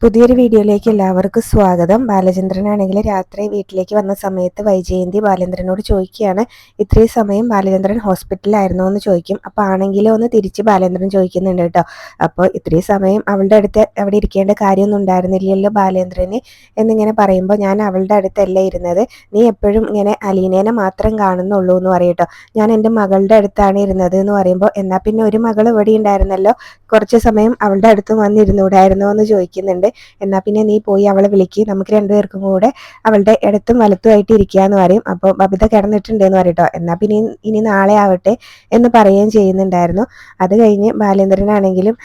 പുതിയൊരു വീഡിയോയിലേക്ക് എല്ലാവർക്കും സ്വാഗതം. ബാലചന്ദ്രനാണെങ്കിൽ രാത്രി വീട്ടിലേക്ക് വന്ന സമയത്ത് വൈജയന്തി ബാലേന്ദ്രനോട് ചോദിക്കുകയാണ്, ഇത്രയും സമയം ബാലചന്ദ്രൻ ഹോസ്പിറ്റലിലായിരുന്നോ എന്ന് ചോദിക്കും. അപ്പോൾ ആണെങ്കിലോ എന്ന് തിരിച്ച് ബാലേന്ദ്രൻ ചോദിക്കുന്നുണ്ട് കേട്ടോ. അപ്പോൾ ഇത്രയും സമയം അവളുടെ അടുത്ത് അവിടെ ഇരിക്കേണ്ട കാര്യമൊന്നും ഉണ്ടായിരുന്നില്ലല്ലോ ബാലേന്ദ്രന് എന്നിങ്ങനെ പറയുമ്പോൾ, ഞാൻ അവളുടെ അടുത്തല്ല ഇരുന്നത്, നീ എപ്പോഴും ഇങ്ങനെ അലീനേനെ മാത്രം കാണുന്നുള്ളൂ എന്ന് പറയും കേട്ടോ. ഞാൻ എൻ്റെ മകളുടെ അടുത്താണ് ഇരുന്നത് എന്ന് പറയുമ്പോൾ, എന്നാൽ പിന്നെ ഒരു മകൾ ഇവിടെ ഉണ്ടായിരുന്നല്ലോ, കുറച്ച് സമയം അവളുടെ അടുത്ത് വന്നിരുന്നൂടായിരുന്നോ എന്ന് ചോദിക്കുന്നുണ്ട്. എന്നാൽ പിന്നെ നീ പോയി അവളെ വിളിക്ക്, നമുക്ക് രണ്ടുപേർക്കും കൂടെ അവളുടെ ഇടത്തും വലത്തുമായിട്ട് ഇരിക്കുക എന്ന് പറയും. അപ്പോൾ ബബിത കിടന്നിട്ടുണ്ട് എന്ന് പറയട്ടോ. എന്നാൽ പിന്നെ ഇനി നാളെ ആവട്ടെ എന്ന് പറയുകയും ചെയ്യുന്നുണ്ടായിരുന്നു. അത് കഴിഞ്ഞ് ബാലേന്ദ്രനാണെങ്കിലും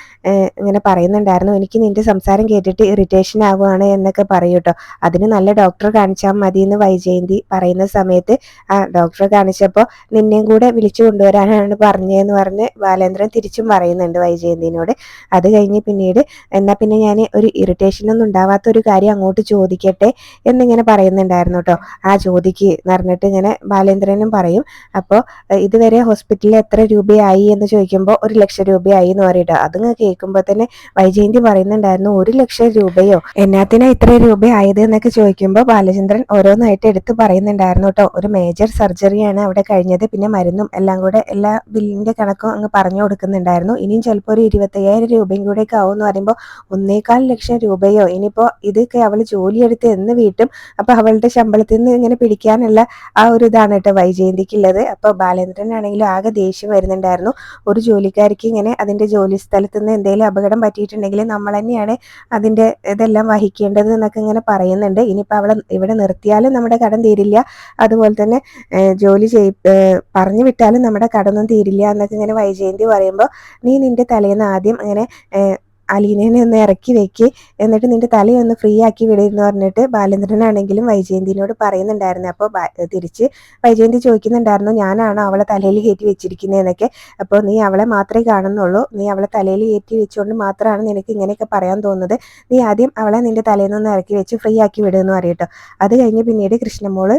ഇങ്ങനെ പറയുന്നുണ്ടായിരുന്നു, എനിക്ക് നിന്റെ സംസാരം കേട്ടിട്ട് ഇറിറ്റേഷൻ ആവുകയാണ് എന്നൊക്കെ പറയൂ കേട്ടോ. അതിന് നല്ല ഡോക്ടറെ കാണിച്ചാൽ മതി എന്ന് വൈജയന്തി പറയുന്ന സമയത്ത്, ആ ഡോക്ടറെ കാണിച്ചപ്പോൾ നിന്നെയും കൂടെ വിളിച്ചു കൊണ്ടുവരാനാണ് പറഞ്ഞതെന്ന് പറഞ്ഞ് ബാലേന്ദ്രൻ തിരിച്ചും പറയുന്നുണ്ട് വൈജയന്തിനോട്. അത് കഴിഞ്ഞ് പിന്നീട് എന്നാൽ പിന്നെ ഞാൻ ഒരു ഇറിറ്റേഷനൊന്നും ഉണ്ടാവാത്ത ഒരു കാര്യം അങ്ങോട്ട് ചോദിക്കട്ടെ എന്നിങ്ങനെ പറയുന്നുണ്ടായിരുന്നു കേട്ടോ. ആ ചോദിക്ക് എന്ന് പറഞ്ഞിട്ട് ഇങ്ങനെ ബാലേന്ദ്രനും പറയും. അപ്പോൾ ഇതുവരെ ഹോസ്പിറ്റലിൽ എത്ര രൂപയായി എന്ന് ചോദിക്കുമ്പോൾ 1,00,000 രൂപയായി എന്ന് പറയട്ടോ. അതിങ്ങ് കേൾക്കുമ്പോൾ തന്നെ വൈജയന്തി പറയുന്നുണ്ടായിരുന്നു, 1,00,000 രൂപയോ, എന്നാത്തിനാ ഇത്ര രൂപയായത് എന്നൊക്കെ ചോദിക്കുമ്പോൾ ബാലചന്ദ്രൻ ഓരോന്നായിട്ട് എടുത്ത് പറയുന്നുണ്ടായിരുന്നു കേട്ടോ. ഒരു മേജർ സർജറിയാണ് അവിടെ കഴിഞ്ഞത്, പിന്നെ മരുന്നും എല്ലാം കൂടെ എല്ലാ ബില്ലിന്റെ കണക്കും അങ്ങ് പറഞ്ഞു കൊടുക്കുന്നുണ്ടായിരുന്നു. ഇനിയും ചിലപ്പോൾ ഒരു 25,000 രൂപയും കൂടെ ഒക്കെ ആവും എന്ന് പറയുമ്പോൾ, 1,400,000 രൂപയോ, ഇനിയിപ്പോൾ ഇതൊക്കെ അവൾ ജോലിയെടുത്ത് എന്ന് വീട്ടും, അപ്പോൾ അവളുടെ ശമ്പളത്തിൽ നിന്ന് ഇങ്ങനെ പിടിക്കാനുള്ള ആ ഒരു ഇതാണ് കേട്ടോ വൈജയന്തിക്കുള്ളത്. അപ്പോൾ ബാലേന്ദ്രനാണെങ്കിലും ആകെ ദേഷ്യം വരുന്നുണ്ടായിരുന്നു. ഒരു ജോലിക്കാരിക്ക് ഇങ്ങനെ അതിൻ്റെ ജോലി സ്ഥലത്ത് നിന്ന് എന്തെങ്കിലും അപകടം പറ്റിയിട്ടുണ്ടെങ്കിൽ നമ്മൾ തന്നെയാണ് അതിൻ്റെ ഇതെല്ലാം വഹിക്കേണ്ടത് എന്നൊക്കെ ഇങ്ങനെ പറയുന്നുണ്ട്. ഇനിയിപ്പോൾ അവളെ ഇവിടെ നിർത്തിയാലും നമ്മുടെ കടം തീരില്ല, അതുപോലെ തന്നെ ജോലി പറഞ്ഞു വിട്ടാലും നമ്മുടെ കടമൊന്നും തീരില്ല എന്നൊക്കെ ഇങ്ങനെ വൈജയന്തി പറയുമ്പോൾ, നീ നിന്റെ തലേന്ന് ആദ്യം ഇങ്ങനെ അലീനേനെ ഒന്ന് ഇറക്കി വെക്ക്, എന്നിട്ട് നിന്റെ തലയൊന്ന് ഫ്രീ ആക്കി വിടുന്നു പറഞ്ഞിട്ട് ബാലേന്ദ്രനാണെങ്കിലും വൈജയന്തിനോട് പറയുന്നുണ്ടായിരുന്നു. അപ്പോൾ തിരിച്ച് വൈജയന്തി ചോദിക്കുന്നുണ്ടായിരുന്നു, ഞാനാണോ അവളെ തലയിൽ കയറ്റി വെച്ചിരിക്കുന്നതെന്നൊക്കെ. അപ്പോൾ നീ അവളെ മാത്രമേ കാണുന്നുള്ളൂ, നീ അവളെ തലയിൽ കയറ്റി വെച്ചുകൊണ്ട് മാത്രമാണ് നിനക്ക് ഇങ്ങനെയൊക്കെ പറയാൻ തോന്നുന്നത്, നീ ആദ്യം അവളെ നിന്റെ തലയിൽ നിന്ന് ഇറക്കി വെച്ച് ഫ്രീ ആക്കി വിടുമെന്ന് പറയട്ടോ. അത് കഴിഞ്ഞ് പിന്നീട് കൃഷ്ണമോള്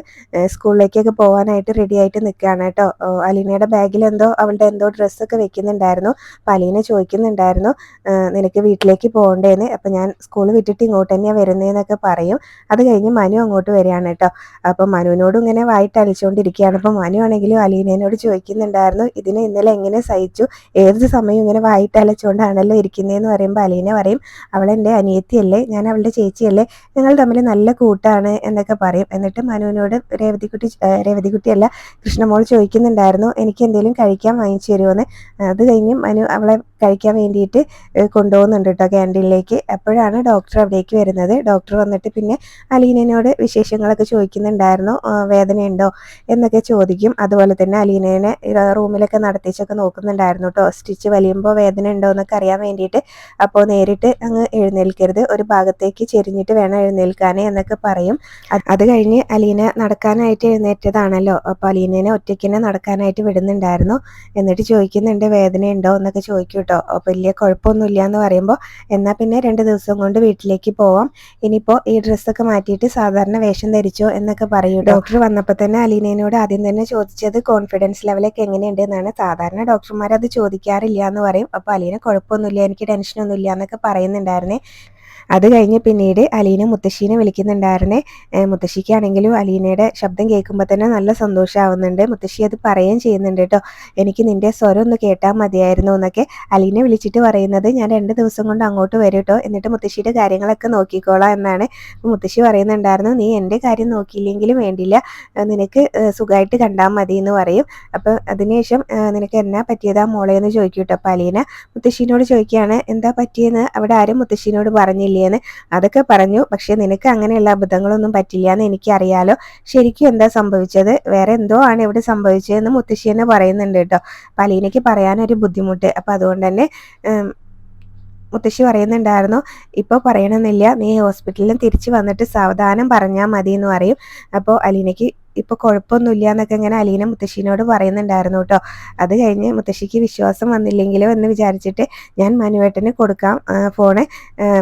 സ്കൂളിലേക്കൊക്കെ പോകാനായിട്ട് റെഡി ആയിട്ട് നിൽക്കുകയാണ് കേട്ടോ. അലീനയുടെ ബാഗിൽ അവളുടെ എന്തോ ഡ്രസ്സൊക്കെ വെക്കുന്നുണ്ടായിരുന്നു. അപ്പോൾ അലീന ചോദിക്കുന്നുണ്ടായിരുന്നു, നിനക്ക് വീട്ടിലേക്ക് പോകണ്ടേന്ന്, അപ്പം ഞാൻ സ്കൂൾ വിട്ടിട്ട് ഇങ്ങോട്ട് തന്നെയാണ് വരുന്നതെന്നൊക്കെ പറയും. അത് കഴിഞ്ഞ് മനു അങ്ങോട്ട് വരികയാണ് കേട്ടോ. അപ്പം മനുവിനോടും ഇങ്ങനെ വായിട്ട് അലിച്ചുകൊണ്ടിരിക്കുകയാണ്. അപ്പം മനു ആണെങ്കിലും അലീനയോട് ചോദിക്കുന്നുണ്ടായിരുന്നു, ഇതിനെ ഇന്നലെ എങ്ങനെ സഹിച്ചു, ഏത് സമയം ഇങ്ങനെ വായിട്ട് അലച്ചുകൊണ്ടാണല്ലോ ഇരിക്കുന്നതെന്ന് പറയുമ്പോൾ അലീന പറയും, അവളെൻ്റെ അനിയത്തിയല്ലേ, ഞാൻ അവളുടെ ചേച്ചിയല്ലേ, ഞങ്ങൾ തമ്മിൽ നല്ല കൂട്ടാണ് എന്നൊക്കെ പറയും. എന്നിട്ട് മനുവിനോട് രേവതിക്കുട്ടിയല്ല കൃഷ്ണമോൾ ചോദിക്കുന്നുണ്ടായിരുന്നു, എനിക്ക് എന്തെങ്കിലും കഴിക്കാൻ വാങ്ങിച്ചു തരുമോയെന്ന്. അത് കഴിഞ്ഞ് മനു അവളെ കഴിക്കാൻ വേണ്ടിയിട്ട് കൊണ്ടുപോകുന്നുണ്ട് കേട്ടോ ക്യാൻറ്റീനിലേക്ക്. അപ്പോഴാണ് ഡോക്ടർ അവിടേക്ക് വരുന്നത്. ഡോക്ടർ വന്നിട്ട് പിന്നെ അലീനയോട് വിശേഷങ്ങളൊക്കെ ചോദിക്കുന്നുണ്ടായിരുന്നു, വേദനയുണ്ടോ എന്നൊക്കെ ചോദിക്കും. അതുപോലെ തന്നെ അലീനേനെ റൂമിലൊക്കെ നടത്തിച്ചൊക്കെ നോക്കുന്നുണ്ടായിരുന്നു കേട്ടോ, സ്റ്റിച്ച് വലിയുമ്പോൾ വേദന ഉണ്ടോ എന്നൊക്കെ അറിയാൻ വേണ്ടിയിട്ട്. അപ്പോൾ നേരിട്ട് അങ്ങ് എഴുന്നേൽക്കരുത്, ഒരു ഭാഗത്തേക്ക് ചെരിഞ്ഞിട്ട് വേണം എഴുന്നേൽക്കാനേ എന്നൊക്കെ പറയും. അത് കഴിഞ്ഞ് അലീന നടക്കാനായിട്ട് എഴുന്നേറ്റതാണല്ലോ, അപ്പോൾ അലീനേനെ ഒറ്റയ്ക്ക് നടക്കാനായിട്ട് വിടുന്നുണ്ടായിരുന്നു. എന്നിട്ട് ചോദിക്കുന്നുണ്ട്, വേദനയുണ്ടോ എന്നൊക്കെ ചോദിക്കും കേട്ടോ. വലിയ കുഴപ്പമൊന്നുമില്ല എന്ന് പറയുമ്പോൾ, എന്നാൽ പിന്നെ 2 ദിവസം കൊണ്ട് വീട്ടിലേക്ക് പോവാം, ഇനിയിപ്പോൾ ഈ ഡ്രസ്സൊക്കെ മാറ്റിയിട്ട് സാധാരണ വേഷം ധരിച്ചോ എന്നൊക്കെ പറയും. ഡോക്ടർ വന്നപ്പോൾ തന്നെ അലീനയോട് ആദ്യം തന്നെ ചോദിച്ചത് കോൺഫിഡൻസ് ലെവലൊക്കെ എങ്ങനെയുണ്ട് എന്നാണ്. സാധാരണ ഡോക്ടർമാർ അത് ചോദിക്കാറില്ല എന്ന് പറയും. അപ്പോൾ അലീന കുഴപ്പമൊന്നുമില്ല, എനിക്ക് ടെൻഷനൊന്നുമില്ല എന്നൊക്കെ പറയുന്നുണ്ടായിരുന്നേ. അത് കഴിഞ്ഞ് പിന്നീട് അലീന മുത്തശ്ശീനെ വിളിക്കുന്നുണ്ടായിരുന്നേ. മുത്തശ്ശിക്കാണെങ്കിലും അലീനയുടെ ശബ്ദം കേൾക്കുമ്പോൾ തന്നെ നല്ല സന്തോഷമാവുന്നുണ്ട്. മുത്തശ്ശി അത് പറയുകയും ചെയ്യുന്നുണ്ട് കേട്ടോ, എനിക്ക് നിന്റെ സ്വരം ഒന്ന് കേട്ടാൽ മതിയായിരുന്നു എന്നൊക്കെ. അലീനെ വിളിച്ചിട്ട് പറയുന്നത്, ഞാൻ 2 ദിവസം കൊണ്ട് അങ്ങോട്ട് വരും കേട്ടോ, എന്നിട്ട് മുത്തശ്ശിയുടെ കാര്യങ്ങളൊക്കെ നോക്കിക്കോളാം എന്നാണ്. മുത്തശ്ശി പറയുന്നുണ്ടായിരുന്നു, നീ എൻ്റെ കാര്യം നോക്കിയില്ലെങ്കിലും വേണ്ടില്ല, നിനക്ക് സുഖമായിട്ട് കണ്ടാൽ മതി എന്ന് പറയും. അപ്പോൾ അതിനുശേഷം നിനക്ക് എന്നാ പറ്റിയതാ മോളെ എന്ന് ചോദിക്കും കേട്ടോ. അപ്പോൾ അലീന മുത്തശ്ശീനോട് ചോദിക്കുകയാണ്, എന്താ പറ്റിയെന്ന് അവിടെ ആരും മുത്തശ്ശീനോട് പറഞ്ഞില്ലേന്ന്. അതൊക്കെ പറഞ്ഞു, പക്ഷെ നിനക്ക് അങ്ങനെയുള്ള അബദ്ധങ്ങളൊന്നും പറ്റില്ല എന്ന് എനിക്കറിയാലോ, ശരിക്കും എന്താ സംഭവിച്ചത്, വേറെ എന്തോ ആണ് ഇവിടെ സംഭവിച്ചതെന്ന് മുത്തശ്ശി തന്നെ പറയുന്നുണ്ട് കേട്ടോ. അപ്പം അലീനയ്ക്ക് പറയാനൊരു ബുദ്ധിമുട്ട്. അപ്പം അതുകൊണ്ട് തന്നെ മുത്തശ്ശി പറയുന്നുണ്ടായിരുന്നു, ഇപ്പോൾ പറയണമെന്നില്ല, നീ ഹോസ്പിറ്റലിൽ തിരിച്ച് വന്നിട്ട് സാവധാനം പറഞ്ഞാൽ മതി എന്ന് പറയും. അപ്പോൾ അലീനയ്ക്ക് ഇപ്പോൾ കുഴപ്പമൊന്നുമില്ല എന്നൊക്കെ ഇങ്ങനെ അലീന മുത്തശ്ശീനോട് പറയുന്നുണ്ടായിരുന്നു കേട്ടോ. അത് കഴിഞ്ഞ് മുത്തശ്ശിക്ക് വിശ്വാസം വന്നില്ലെങ്കിലോ എന്ന് വിചാരിച്ചിട്ട് ഞാൻ മനുവേട്ടന് കൊടുക്കാം ഫോണ്.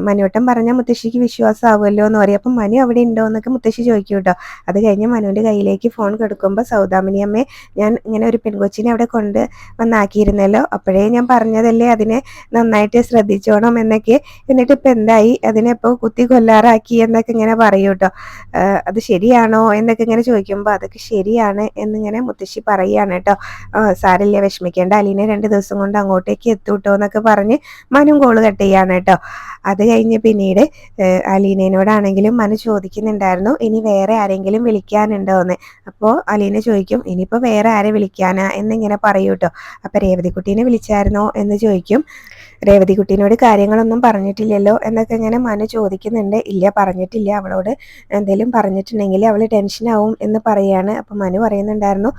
മനുവേട്ടൻ പറഞ്ഞാൽ മുത്തശ്ശിക്ക് വിശ്വാസമാവുമല്ലോ എന്ന് പറയും. അപ്പം മനു അവിടെ ഉണ്ടോ എന്നൊക്കെ മുത്തശ്ശി ചോദിക്കും കേട്ടോ. അത് കഴിഞ്ഞ് മനുവിൻ്റെ കയ്യിലേക്ക് ഫോൺ കൊടുക്കുമ്പോൾ സൗദാമിനി അമ്മയെ ഞാൻ ഇങ്ങനെ ഒരു പെൺകൊച്ചിനെ അവിടെ കൊണ്ട് വന്നാക്കിയിരുന്നല്ലോ, അപ്പോഴേ ഞാൻ പറഞ്ഞതല്ലേ അതിനെ നന്നായിട്ട് ശ്രദ്ധിച്ചോണം എന്നൊക്കെ. എന്നിട്ട് ഇപ്പം എന്തായി, അതിനെ ഇപ്പോൾ കുത്തി കൊല്ലാറാക്കി എന്നൊക്കെ ഇങ്ങനെ പറയും കേട്ടോ. അത് ശരിയാണോ എന്നൊക്കെ ഇങ്ങനെ ചോദിക്കുമ്പോൾ അതൊക്കെ ശരിയാണ് എന്നിങ്ങനെ മുത്തശ്ശി പറയുകയാണ് കേട്ടോ. സാരില്ല, വിഷമിക്കേണ്ട, അലീന 2 ദിവസം കൊണ്ട് അങ്ങോട്ടേക്ക് എത്തൂട്ടോ എന്നൊക്കെ പറഞ്ഞ് മനും കോള് കട്ട് ചെയ്യാണ് കേട്ടോ. അത് കഴിഞ്ഞ് പിന്നീട് അലീനയോടാണെങ്കിലും മനു ചോദിക്കുന്നുണ്ടായിരുന്നു ഇനി വേറെ ആരെങ്കിലും വിളിക്കാനുണ്ടോ എന്ന്. അപ്പോൾ അലീന ചോദിക്കും ഇനിയിപ്പോൾ വേറെ ആരെ വിളിക്കാനാ എന്നിങ്ങനെ പറയൂ കേട്ടോ. അപ്പം രേവതിക്കുട്ടീനെ വിളിച്ചായിരുന്നോ എന്ന് ചോദിക്കും. രേവതിക്കുട്ടീനോട് കാര്യങ്ങളൊന്നും പറഞ്ഞിട്ടില്ലല്ലോ എന്നൊക്കെ ഇങ്ങനെ മനു ചോദിക്കുന്നുണ്ട്. ഇല്ല, പറഞ്ഞിട്ടില്ല, അവളോട് എന്തെങ്കിലും പറഞ്ഞിട്ടുണ്ടെങ്കിൽ അവൾ ടെൻഷനാവും എന്ന് പറയാണ്. അപ്പം മനു പറയുന്നുണ്ടായിരുന്നു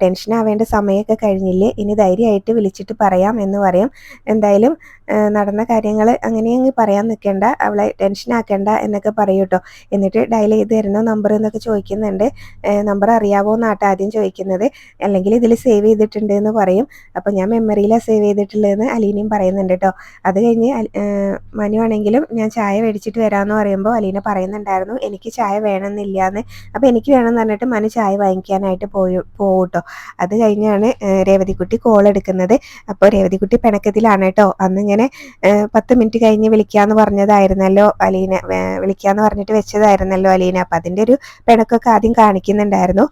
ടെൻഷൻ ആവേണ്ട സമയമൊക്കെ കഴിഞ്ഞില്ലേ, ഇനി ധൈര്യമായിട്ട് വിളിച്ചിട്ട് പറയാം എന്ന് പറയും. എന്തായാലും നടന്ന കാര്യങ്ങൾ അങ്ങനെ അങ്ങ് പറയാൻ നിൽക്കേണ്ട, അവളെ ടെൻഷനാക്കേണ്ട എന്നൊക്കെ പറയൂ കേട്ടോ. എന്നിട്ട് ഡയൽ ചെയ്ത് തരുന്നോ നമ്പർ എന്നൊക്കെ ചോദിക്കുന്നുണ്ട്. നമ്പർ അറിയാവോ എന്നാട്ടോ ആദ്യം ചോദിക്കുന്നത്. അല്ലെങ്കിൽ ഇതിൽ സേവ് ചെയ്തിട്ടുണ്ട് എന്ന് പറയും. അപ്പം ഞാൻ മെമ്മറിയിലാണ് സേവ് ചെയ്തിട്ടുള്ളതെന്ന് അലീനയും പറയുന്നുണ്ട് കേട്ടോ. അത് കഴിഞ്ഞ് മനു ആണെങ്കിലും ഞാൻ ചായ മേടിച്ചിട്ട് വരാമെന്ന് പറയുമ്പോൾ അലീന പറയുന്നുണ്ടായിരുന്നു എനിക്ക് ചായ വേണമെന്നില്ല എന്ന്. അപ്പോൾ എനിക്ക് വേണമെന്ന് പറഞ്ഞിട്ട് മനു ചായ വാങ്ങിക്കാനായിട്ട് പോവും കേട്ടോ. അത് കഴിഞ്ഞാണ് രേവതിക്കുട്ടി കോൾ എടുക്കുന്നത്. അപ്പോൾ രേവതിക്കുട്ടി പിണക്കത്തിലാണ് കേട്ടോ. അന്ന് ഇങ്ങനെ 10 മിനിറ്റ് കഴിഞ്ഞ് വിളിക്കാമെന്ന് പറഞ്ഞതായിരുന്നല്ലോ അലീന, വിളിക്കാമെന്ന് പറഞ്ഞിട്ട് വെച്ചതായിരുന്നല്ലോ അലീന. അപ്പം അതിൻ്റെ ഒരു പിണക്കൊക്കെ ആദ്യം കാണിക്കുന്നുണ്ടായിരുന്നു.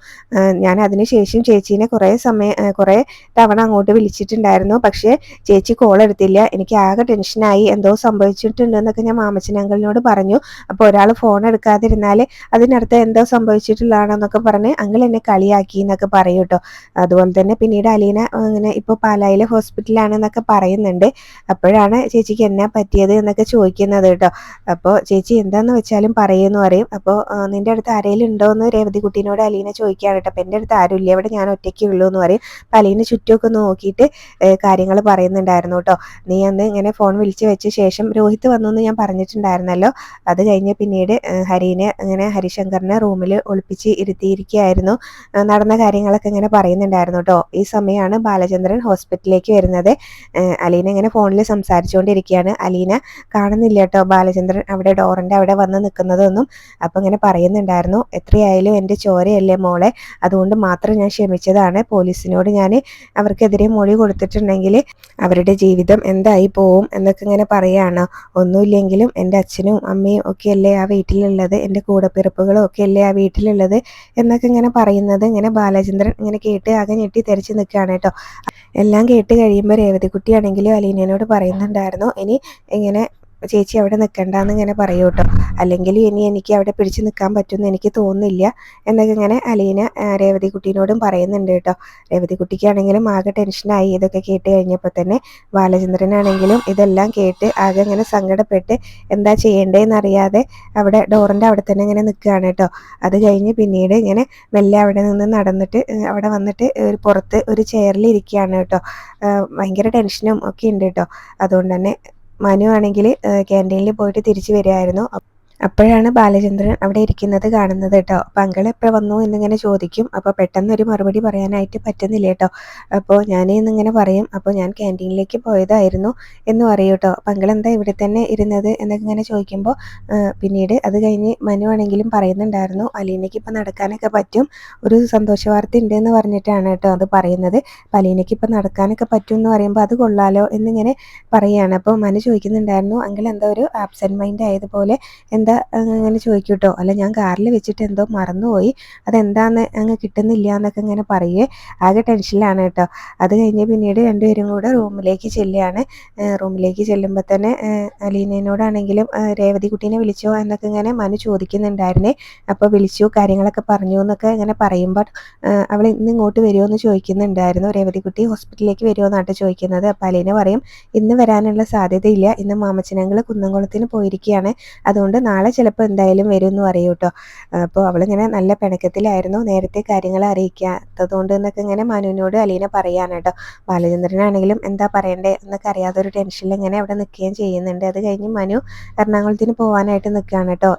ഞാൻ അതിനുശേഷം ചേച്ചീനെ കുറേ തവണ അങ്ങോട്ട് വിളിച്ചിട്ടുണ്ടായിരുന്നു. പക്ഷേ ചേച്ചി കോൾ എടുത്തില്ല. എനിക്ക് ആകെ ടെൻഷനായി, എന്തോ സംഭവിച്ചിട്ടുണ്ടെന്നൊക്കെ ഞാൻ മാമച്ചനങ്കിളിനോട് പറഞ്ഞു. അപ്പോൾ ഒരാൾ ഫോൺ എടുക്കാതിരുന്നാൽ അതിനടുത്ത് എന്തോ സംഭവിച്ചിട്ടുള്ളതാണെന്നൊക്കെ പറഞ്ഞ് അങ്കിൾ എന്നെ കളിയാക്കി എന്നൊക്കെ പറയും കേട്ടോ. അതുപോലെ തന്നെ പിന്നീട് അലീന അങ്ങനെ ഇപ്പോൾ പാലായിലെ ഹോസ്പിറ്റലാണെന്നൊക്കെ പറയുന്നുണ്ട്. അപ്പോഴാണ് ചേച്ചിക്ക് എന്നാ പറ്റിയത് എന്നൊക്കെ ചോദിക്കുന്നത് കേട്ടോ. അപ്പോൾ ചേച്ചി എന്താന്ന് വെച്ചാലും പറയുമെന്ന് പറയും. അപ്പോൾ നിൻ്റെ അടുത്ത് ആരെങ്കിലും ഉണ്ടോ എന്ന് രേവതിക്കുട്ടീനോട് അലീന ചോദിക്കുകയാണ് കേട്ടോ. അപ്പം എൻ്റെ അടുത്ത് ആരും ഇല്ല, ഇവിടെ ഞാൻ ഒറ്റയ്ക്കേ ഉള്ളൂ എന്ന് പറയും. അപ്പം അലീന ചുറ്റുമൊക്കെ നോക്കിയിട്ട് കാര്യങ്ങൾ പറയുന്നുണ്ടായിരുന്നു കേട്ടോ. നീ അന്ന് ഇങ്ങനെ ഫോൺ വിളിച്ച് വെച്ച ശേഷം രോഹിത് വന്നു എന്ന് ഞാൻ പറഞ്ഞിട്ടുണ്ടായിരുന്നല്ലോ. അത് കഴിഞ്ഞ് പിന്നീട് ഹരിശങ്കറിനെ റൂമിൽ ഒളിപ്പിച്ച് ഇരുത്തിയിരിക്കുകയായിരുന്നു. നടന്ന കാര്യങ്ങളൊക്കെ ഇങ്ങനെ പറയുന്നുണ്ടായിരുന്നു കേട്ടോ. ഈ സമയമാണ് ബാലചന്ദ്രൻ ഹോസ്പിറ്റലിലേക്ക് വരുന്നത്. അലീന ഇങ്ങനെ ഫോണിൽ സംസാരിച്ചുകൊണ്ടിരിക്കുകയാണ്. അലീന കാണുന്നില്ല കേട്ടോ ബാലചന്ദ്രൻ അവിടെ ഡോറിൻ്റെ അവിടെ വന്ന് നിൽക്കുന്നതൊന്നും. അപ്പം ഇങ്ങനെ പറയുന്നുണ്ടായിരുന്നു എത്രയായാലും എൻ്റെ ചോരയല്ലേ മോളെ, അതുകൊണ്ട് മാത്രം ഞാൻ ക്ഷമിച്ചതാണ്. പോലീസിനോട് ഞാൻ അവർക്കെതിരെ മൊഴി കൊടുത്തിട്ടുണ്ടെങ്കിൽ അവരുടെ ജീവിതം എന്തായി പോവും എന്നൊക്കെ ഇങ്ങനെ പറയുകയാണ്. ഒന്നുമില്ലെങ്കിലും എൻ്റെ അച്ഛനും അമ്മയും ഒക്കെ അല്ലേ ആ വീട്ടിലുള്ളത്, എൻ്റെ കൂടപ്പിറപ്പുകളും ഒക്കെ അല്ലേ ആ വീട്ടിലുള്ളത് എന്നൊക്കെ ഇങ്ങനെ പറയുന്നത് ഇങ്ങനെ ബാലചന്ദ്രൻ ഇങ്ങനെ കേട്ട് ആകെ ഞെട്ടി തെറിച്ച് നിൽക്കുകയാണ് കേട്ടോ. എല്ലാം കേട്ട് കഴിയുമ്പോൾ രേവതിക്കുട്ടിയാണെങ്കിലും അലീനയോട് പറയുന്നുണ്ടായിരുന്നു ഇനി ഇങ്ങനെ ചേച്ചി അവിടെ നിൽക്കണ്ടെന്ന് ഇങ്ങനെ പറയൂ കേട്ടോ, അല്ലെങ്കിൽ ഇനി എനിക്ക് അവിടെ പിടിച്ച് നിൽക്കാൻ പറ്റുമെന്ന് എനിക്ക് തോന്നുന്നില്ല എന്നൊക്കെ ഇങ്ങനെ അലീന രേവതിക്കുട്ടീനോടും പറയുന്നുണ്ട് കേട്ടോ. രേവതിക്കുട്ടിക്കാണെങ്കിലും ആകെ ടെൻഷനായി ഇതൊക്കെ കേട്ട് കഴിഞ്ഞപ്പോൾ തന്നെ. ബാലചന്ദ്രനാണെങ്കിലും ഇതെല്ലാം കേട്ട് ആകെ ഇങ്ങനെ സങ്കടപ്പെട്ട് എന്താ ചെയ്യേണ്ടതെന്നറിയാതെ അവിടെ ഡോറിൻ്റെ അവിടെ തന്നെ ഇങ്ങനെ നിൽക്കുകയാണ് കേട്ടോ. അത് കഴിഞ്ഞ് പിന്നീട് ഇങ്ങനെ മെല്ലെ അവിടെ നിന്ന് നടന്നിട്ട് അവിടെ വന്നിട്ട് പുറത്ത് ഒരു ചെയറിൽ ഇരിക്കുകയാണ് കേട്ടോ. ഭയങ്കര ടെൻഷനും ഒക്കെ ഉണ്ട് കേട്ടോ. അതുകൊണ്ട് തന്നെ മനു ആണെങ്കിൽ ക്യാൻറ്റീനിൽ പോയിട്ട് തിരിച്ചു വരികയായിരുന്നു. അപ്പോഴാണ് ബാലചന്ദ്രൻ അവിടെ ഇരിക്കുന്നത് കാണുന്നത് കേട്ടോ. അപ്പം അങ്കിൾ എപ്പോൾ വന്നു എന്നിങ്ങനെ ചോദിക്കും. അപ്പോൾ പെട്ടെന്നൊരു മറുപടി പറയാനായിട്ട് പറ്റുന്നില്ല കേട്ടോ. അപ്പോൾ ഞാൻ ഇന്നിങ്ങനെ പറയും അപ്പോൾ ഞാൻ ക്യാൻറ്റീനിലേക്ക് പോയതായിരുന്നു എന്ന് പറയും കേട്ടോ. അപ്പം അങ്കിൾ എന്താ ഇവിടെ തന്നെ ഇരുന്നത് എന്നൊക്കെ ഇങ്ങനെ ചോദിക്കുമ്പോൾ പിന്നീട് അത് കഴിഞ്ഞ് മനു ആണെങ്കിലും പറയുന്നുണ്ടായിരുന്നു അലീനയ്ക്ക് ഇപ്പം നടക്കാനൊക്കെ പറ്റും, ഒരു സന്തോഷ വാർത്ത ഉണ്ട് എന്ന് പറഞ്ഞിട്ടാണ് കേട്ടോ അത് പറയുന്നത്. അപ്പം അലീനയ്ക്ക് ഇപ്പം നടക്കാനൊക്കെ പറ്റും എന്ന് പറയുമ്പോൾ അത് കൊള്ളാലോ എന്നിങ്ങനെ പറയുകയാണ്. അപ്പോൾ മനു ചോദിക്കുന്നുണ്ടായിരുന്നു അങ്കിൾ എന്താ ഒരു ആബ്സെൻറ്റ് മൈൻഡ് ആയതുപോലെ എന്താ അങ്ങനെ ചോദിക്കും കേട്ടോ. അല്ല ഞാൻ കാറിൽ വെച്ചിട്ട് എന്തോ മറന്നുപോയി, അതെന്താന്ന് അങ്ങ് കിട്ടുന്നില്ല എന്നൊക്കെ ഇങ്ങനെ പറയുകയെ. ആകെ ടെൻഷനിലാണ് കേട്ടോ. അത് കഴിഞ്ഞ് പിന്നീട് രണ്ടുപേരും കൂടെ റൂമിലേക്ക് ചെല്ലുകയാണ്. റൂമിലേക്ക് ചെല്ലുമ്പോൾ തന്നെ അലീനയോടാണെങ്കിലും രേവതിക്കുട്ടീനെ വിളിച്ചോ എന്നൊക്കെ ഇങ്ങനെ മനു ചോദിക്കുന്നുണ്ടായിരുന്നേ. അപ്പോൾ വിളിച്ചു കാര്യങ്ങളൊക്കെ പറഞ്ഞു എന്നൊക്കെ ഇങ്ങനെ പറയുമ്പോൾ അവൾ ഇന്ന് ഇങ്ങോട്ട് വരുമോ എന്ന് ചോദിക്കുന്നുണ്ടായിരുന്നു. രേവതിക്കുട്ടി ഹോസ്പിറ്റലിലേക്ക് വരുമോ എന്നാട്ടോ ചോദിക്കുന്നത്. അപ്പോൾ അലീന പറയും ഇന്ന് വരാനുള്ള സാധ്യതയില്ല, ഇന്ന് മാമച്ചനങ്ങൾ കുന്നംകുളത്തിന് പോയിരിക്കുകയാണ്, അതുകൊണ്ട് നാളെ ചിലപ്പോൾ എന്തായാലും വരും എന്ന് പറയൂ കേട്ടോ. അപ്പോൾ അവളിങ്ങനെ നല്ല പിണക്കത്തിലായിരുന്നു, നേരത്തെ കാര്യങ്ങൾ അറിയിക്കാത്തതുകൊണ്ട് എന്നൊക്കെ ഇങ്ങനെ മനുവിനോട് അലീന പറയാണ് കേട്ടോ. ബാലചന്ദ്രനാണെങ്കിലും എന്താ പറയണ്ടേ എന്നൊക്കെ അറിയാത്തൊരു ടെൻഷനിൽ ഇങ്ങനെ അവിടെ നിൽക്കുകയും ചെയ്യുന്നുണ്ട്. അത് കഴിഞ്ഞ് മനു എറണാകുളത്തിന് പോകാനായിട്ട് നിൽക്കുകയാണ് കേട്ടോ.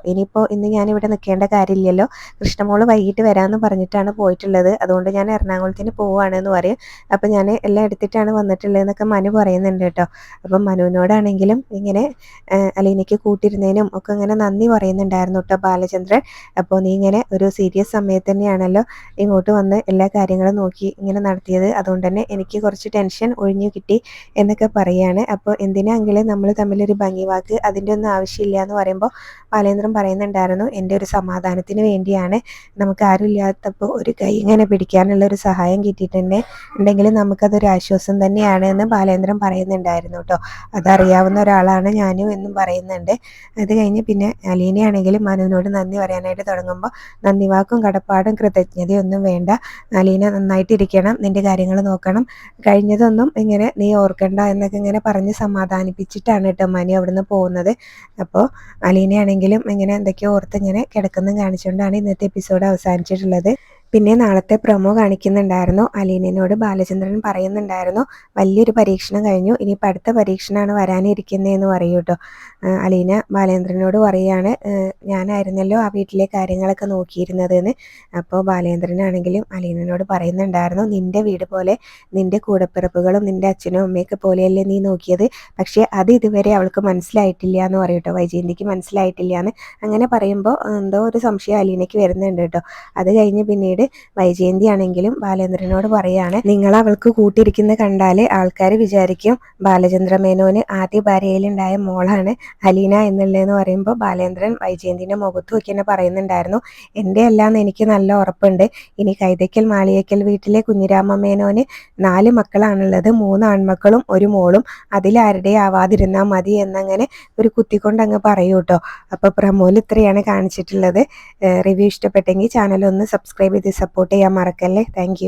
ഇന്ന് ഞാനിവിടെ നിൽക്കേണ്ട കാര്യമില്ലല്ലോ, കൃഷ്ണമോള് വൈകിട്ട് വരാമെന്ന് പറഞ്ഞിട്ടാണ് പോയിട്ടുള്ളത്, അതുകൊണ്ട് ഞാൻ എറണാകുളത്തിന് പോവുകയാണെന്ന് പറയും. അപ്പം ഞാൻ എല്ലാം എടുത്തിട്ടാണ് വന്നിട്ടുള്ളതെന്നൊക്കെ മനു പറയുന്നുണ്ട് കേട്ടോ. അപ്പം മനുവിനോടാണെങ്കിലും ഇങ്ങനെ അലീനയ്ക്ക് കൂട്ടിരുന്നതിനും ഒക്കെ ഇങ്ങനെ നന്ദി പറയുന്നുണ്ടായിരുന്നു കേട്ടോ ബാലചന്ദ്രൻ. അപ്പോൾ നീ ഇങ്ങനെ ഒരു സീരിയസ് സമയത്ത് തന്നെയാണല്ലോ ഇങ്ങോട്ട് വന്ന് എല്ലാ കാര്യങ്ങളും നോക്കി ഇങ്ങനെ നടത്തിയത്, അതുകൊണ്ട് തന്നെ എനിക്ക് കുറച്ച് ടെൻഷൻ ഒഴിഞ്ഞു കിട്ടി എന്നൊക്കെ പറയുകയാണ്. അപ്പോൾ എന്തിനാണെങ്കിലും നമ്മൾ തമ്മിലൊരു ഭംഗി വാക്ക്, അതിൻ്റെ ഒന്നും ആവശ്യമില്ല എന്ന് പറയുമ്പോൾ ബാലേന്ദ്രൻ പറയുന്നുണ്ടായിരുന്നു, എൻ്റെ ഒരു സമാധാനത്തിന് വേണ്ടിയാണ്, നമുക്ക് ആരും ഇല്ലാത്തപ്പോൾ ഒരു കൈ ഇങ്ങനെ പിടിക്കാനുള്ള ഒരു സഹായം കിട്ടിയിട്ടുണ്ടെങ്കിൽ നമുക്കതൊരു ആശ്വാസം തന്നെയാണ് എന്ന് ബാലേന്ദ്രൻ പറയുന്നുണ്ടായിരുന്നു കേട്ടോ. അതറിയാവുന്ന ഒരാളാണ് ഞാനും എന്നും പറയുന്നുണ്ട്. അത് കഴിഞ്ഞ് പിന്നെ അലീനയാണെങ്കിലും മനുവിനോട് നന്ദി പറയാനായിട്ട് തുടങ്ങുമ്പോൾ നന്ദി വാക്കും കടപ്പാടും കൃതജ്ഞതയൊന്നും വേണ്ട, അലീന നന്നായിട്ടിരിക്കണം, നിൻ്റെ കാര്യങ്ങൾ നോക്കണം, കഴിഞ്ഞതൊന്നും ഇങ്ങനെ നീ ഓർക്കണ്ട എന്നൊക്കെ ഇങ്ങനെ പറഞ്ഞ് സമാധാനിപ്പിച്ചിട്ടാണ് കേട്ടോ മനു അവിടുന്ന് പോകുന്നത്. അപ്പോൾ അലീനയാണെങ്കിലും ഇങ്ങനെ എന്തൊക്കെയോ ഓർത്ത് ഇങ്ങനെ കിടക്കുന്നതും കാണിച്ചുകൊണ്ടാണ് ഇന്നത്തെ എപ്പിസോഡ് അവസാനിച്ചിട്ടുള്ളത്. പിന്നെ നാളത്തെ പ്രൊമോ കാണിക്കുന്നുണ്ടായിരുന്നു. അലീനയോട് ബാലചന്ദ്രൻ പറയുന്നുണ്ടായിരുന്നു, വലിയൊരു പരീക്ഷണം കഴിഞ്ഞു, ഇനിയിപ്പോൾ അടുത്ത പരീക്ഷണമാണ് വരാനിരിക്കുന്നതെന്ന് പറയൂ കേട്ടോ. അലീന ബാലേന്ദ്രനോട് പറയുകയാണ്, ഞാനായിരുന്നല്ലോ ആ വീട്ടിലെ കാര്യങ്ങളൊക്കെ നോക്കിയിരുന്നതെന്ന്. അപ്പോൾ ബാലേന്ദ്രനാണെങ്കിലും അലീനയോട് പറയുന്നുണ്ടായിരുന്നു, നിൻ്റെ വീട് പോലെ നിൻ്റെ കൂടപ്പിറപ്പുകളും നിൻ്റെ അച്ഛനും അമ്മയൊക്കെ പോലെയല്ലേ നീ നോക്കിയത്, പക്ഷേ അത് ഇതുവരെ അവൾക്ക് മനസ്സിലായിട്ടില്ല എന്ന് പറയും കേട്ടോ, വൈജയന്തിക്ക് മനസ്സിലായിട്ടില്ല എന്ന്. അങ്ങനെ പറയുമ്പോൾ എന്തോ ഒരു സംശയം അലീനയ്ക്ക് വരുന്നുണ്ട് കേട്ടോ. അത് കഴിഞ്ഞ് പിന്നീട് വൈജയന്തി ആണെങ്കിലും ബാലേന്ദ്രനോട് പറയാണ്, നിങ്ങൾ അവൾക്ക് കൂട്ടിരിക്കുന്ന കണ്ടാൽ ആൾക്കാർ വിചാരിക്കും ബാലചന്ദ്ര മേനോന് ആദ്യ ഭാര്യയിലുണ്ടായ മോളാണ് അലീന എന്നുള്ളതെന്ന് പറയുമ്പോൾ ബാലേന്ദ്രൻ വൈജയന്തിൻ്റെ മുഖത്ത് നോക്കി തന്നെ പറയുന്നുണ്ടായിരുന്നു, എൻ്റെ അല്ലാന്ന് എനിക്ക് നല്ല ഉറപ്പുണ്ട്, ഇനി കൈതയ്ക്കൽ മാളിയേക്കൽ വീട്ടിലെ കുഞ്ഞിരാമ മേനോന് 4 മക്കളാണുള്ളത്, 3 ആൺമക്കളും 1 മോളും, അതിലാരുടെ ആവാതിരുന്നാൽ മതി എന്നങ്ങനെ ഒരു കുത്തിക്കൊണ്ട് അങ്ങ് പറയൂ കേട്ടോ. അപ്പോൾ പ്രമോയിൽ ഇത്രയാണ് കാണിച്ചിട്ടുള്ളത്. റിവ്യൂ ഇഷ്ടപ്പെട്ടെങ്കിൽ ചാനൽ ഒന്ന് സബ്സ്ക്രൈബ് ചെയ്ത് സപ്പോർട്ട് ചെയ്യാൻ മറക്കല്ലേ. താങ്ക്